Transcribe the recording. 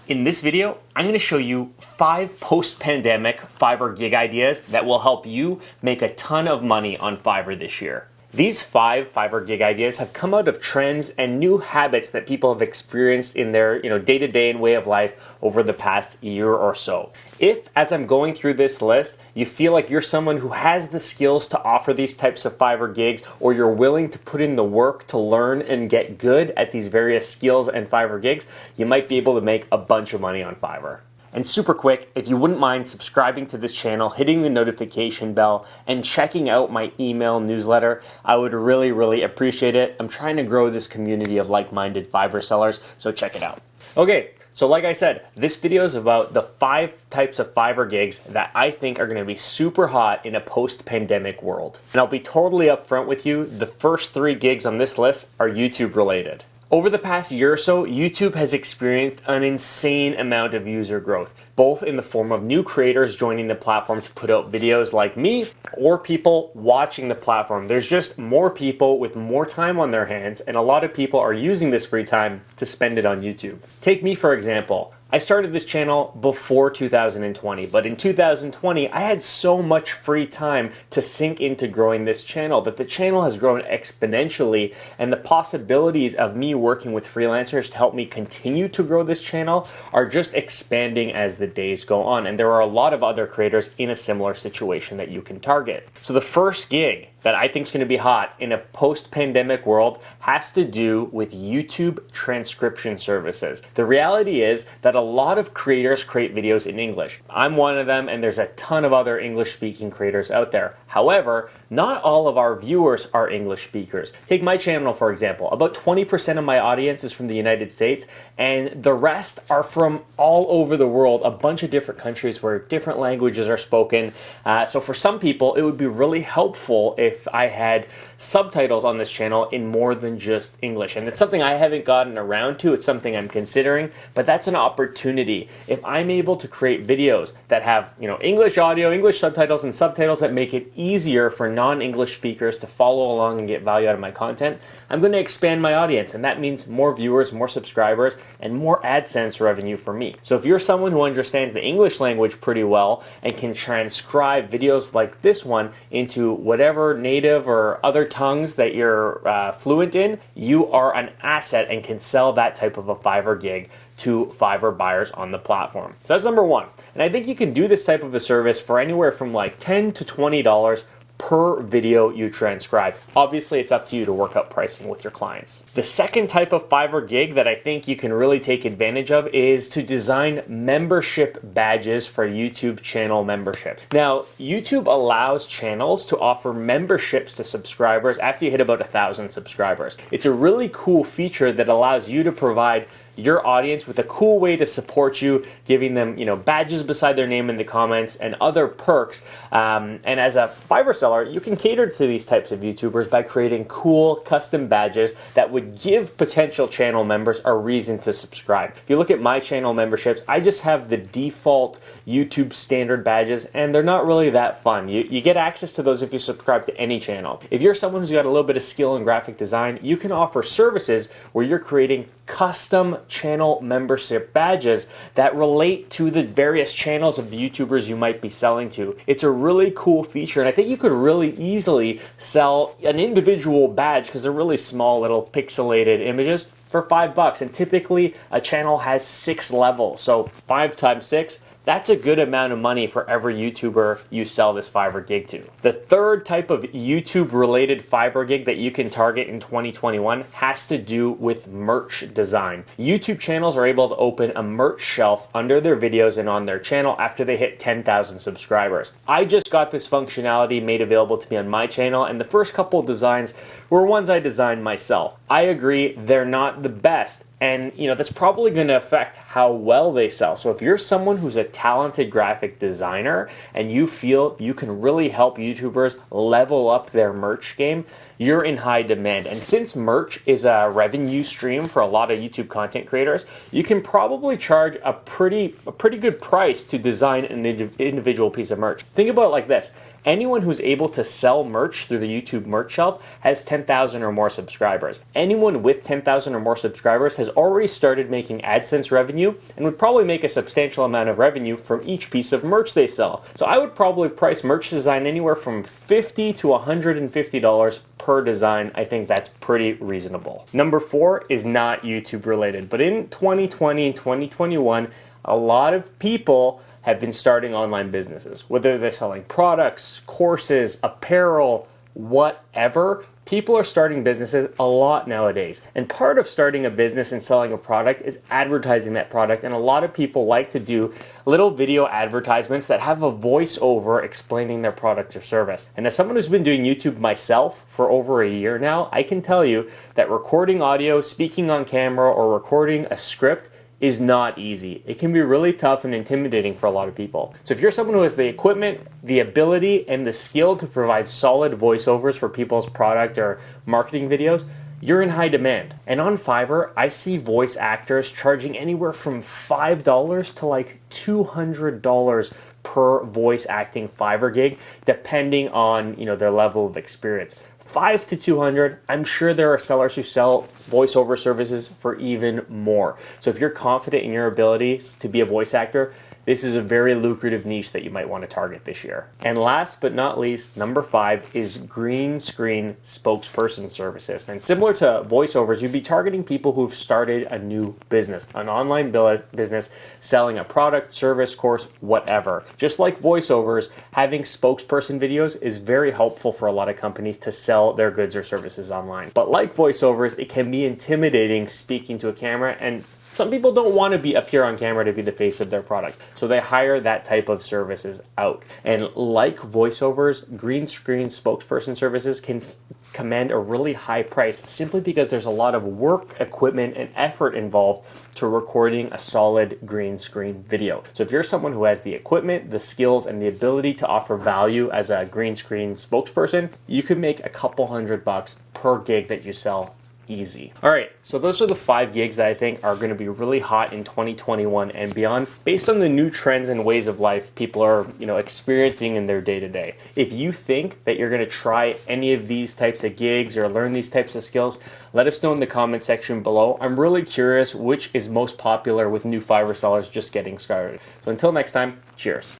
In this video, I'm going to show you 5 post-pandemic Fiverr gig ideas that will help you make a ton of money on Fiverr this year. These 5 Fiverr gig ideas have come out of trends and new habits that people have experienced in their day-to-day and way of life over the past year or so. If, as I'm going through this list, you feel like you're someone who has the skills to offer these types of Fiverr gigs, or you're willing to put in the work to learn and get good at these various skills and Fiverr gigs, you might be able to make a bunch of money on Fiverr. And super quick, if you wouldn't mind subscribing to this channel, hitting the notification bell, and checking out my email newsletter, I would really appreciate it. I'm trying to grow this community of like-minded Fiverr sellers, so check it out. Okay, so like I said, this video is about the 5 types of Fiverr gigs that I think are going to be super hot in a post-pandemic world. And I'll be totally upfront with you, the first 3 gigs on this list are YouTube related. Over the past year or so, YouTube has experienced an insane amount of user growth, both in the form of new creators joining the platform to put out videos like me, or people watching the platform. There's just more people with more time on their hands, and a lot of people are using this free time to spend it on YouTube. Take me, for example. I started this channel before 2020, but in 2020, I had so much free time to sink into growing this channel that the channel has grown exponentially, and the possibilities of me working with freelancers to help me continue to grow this channel are just expanding as the days go on, and there are a lot of other creators in a similar situation that you can target. So the first gig that I think is going to be hot in a post-pandemic world has to do with YouTube transcription services. The reality is that a lot of creators create videos in English. I'm one of them, and there's a ton of other English-speaking creators out there. However, not all of our viewers are English speakers. Take my channel, for example. About 20% of my audience is from the United States, and the rest are from all over the world, a bunch of different countries where different languages are spoken. So for some people, it would be really helpful if I had subtitles on this channel in more than just English. And it's something I haven't gotten around to. It's something I'm considering, but that's an opportunity. If I'm able to create videos that have, English audio, English subtitles, and subtitles that make it easier for non-English speakers to follow along and get value out of my content, I'm going to expand my audience, and that means more viewers, more subscribers, and more AdSense revenue for me. So if you're someone who understands the English language pretty well and can transcribe videos like this one into whatever native or other tongues that you're fluent in, you are an asset and can sell that type of a Fiverr gig to Fiverr buyers on the platform. So that's number 1. And I think you can do this type of a service for anywhere from like $10 to $20 per video you transcribe. Obviously, it's up to you to work out pricing with your clients. The second type of Fiverr gig that I think you can really take advantage of is to design membership badges for YouTube channel memberships. Now, YouTube allows channels to offer memberships to subscribers after you hit about 1,000 subscribers. It's a really cool feature that allows you to provide your audience with a cool way to support you, giving them, badges beside their name in the comments and other perks. And as a Fiverr seller, you can cater to these types of YouTubers by creating cool custom badges that would give potential channel members a reason to subscribe. If you look at my channel memberships, I just have the default YouTube standard badges, and they're not really that fun. You get access to those if you subscribe to any channel. If you're someone who's got a little bit of skill in graphic design, you can offer services where you're creating custom channel membership badges that relate to the various channels of the YouTubers you might be selling to. It's a really cool feature, and I think you could really easily sell an individual badge, because they're really small little pixelated images, for $5. And typically a channel has 6 levels, so 5 times 6, that's a good amount of money for every YouTuber you sell this Fiverr gig to. The third type of YouTube-related Fiverr gig that you can target in 2021 has to do with merch design. YouTube channels are able to open a merch shelf under their videos and on their channel after they hit 10,000 subscribers. I just got this functionality made available to me on my channel, and the first couple designs were ones I designed myself. I agree, they're not the best. And that's probably going to affect how well they sell. So if you're someone who's a talented graphic designer and you feel you can really help YouTubers level up their merch game, you're in high demand. And since merch is a revenue stream for a lot of YouTube content creators, you can probably charge a pretty good price to design an individual piece of merch. Think about it like this. Anyone who's able to sell merch through the YouTube merch shelf has 10,000 or more subscribers. Anyone with 10,000 or more subscribers has already started making AdSense revenue and would probably make a substantial amount of revenue from each piece of merch they sell. So I would probably price merch design anywhere from $50 to $150 per design. I think that's pretty reasonable. Number 4 is not YouTube related, but in 2020 and 2021, a lot of people have been starting online businesses. Whether they're selling products, courses, apparel, whatever, people are starting businesses a lot nowadays. And part of starting a business and selling a product is advertising that product. And a lot of people like to do little video advertisements that have a voiceover explaining their product or service. And as someone who's been doing YouTube myself for over a year now, I can tell you that recording audio, speaking on camera, or recording a script is not easy. It can be really tough and intimidating for a lot of people. So if you're someone who has the equipment, the ability, and the skill to provide solid voiceovers for people's product or marketing videos, you're in high demand. And on Fiverr, I see voice actors charging anywhere from $5 to like $200 per voice acting Fiverr gig, depending on, their level of experience. $5 to $200. I'm sure there are sellers who sell voiceover services for even more. So if you're confident in your abilities to be a voice actor, this is a very lucrative niche that you might want to target this year. And last but not least, number 5 is green screen spokesperson services. And similar to voiceovers, you'd be targeting people who've started a new business, an online business, selling a product, service, course, whatever. Just like voiceovers, having spokesperson videos is very helpful for a lot of companies to sell their goods or services online. But like voiceovers, it can be intimidating speaking to a camera, and some people don't want to be up here on camera to be the face of their product, so they hire that type of services out. And like voiceovers, green screen spokesperson services can command a really high price simply because there's a lot of work, equipment, and effort involved to recording a solid green screen video. So if you're someone who has the equipment, the skills, and the ability to offer value as a green screen spokesperson, you could make a couple $100 per gig that you sell easy. All right, so those are the 5 gigs that I think are going to be really hot in 2021 and beyond, based on the new trends and ways of life people are, experiencing in their day-to-day. If you think that you're going to try any of these types of gigs or learn these types of skills, let us know in the comment section below. I'm really curious which is most popular with new Fiverr sellers just getting started. So until next time, cheers.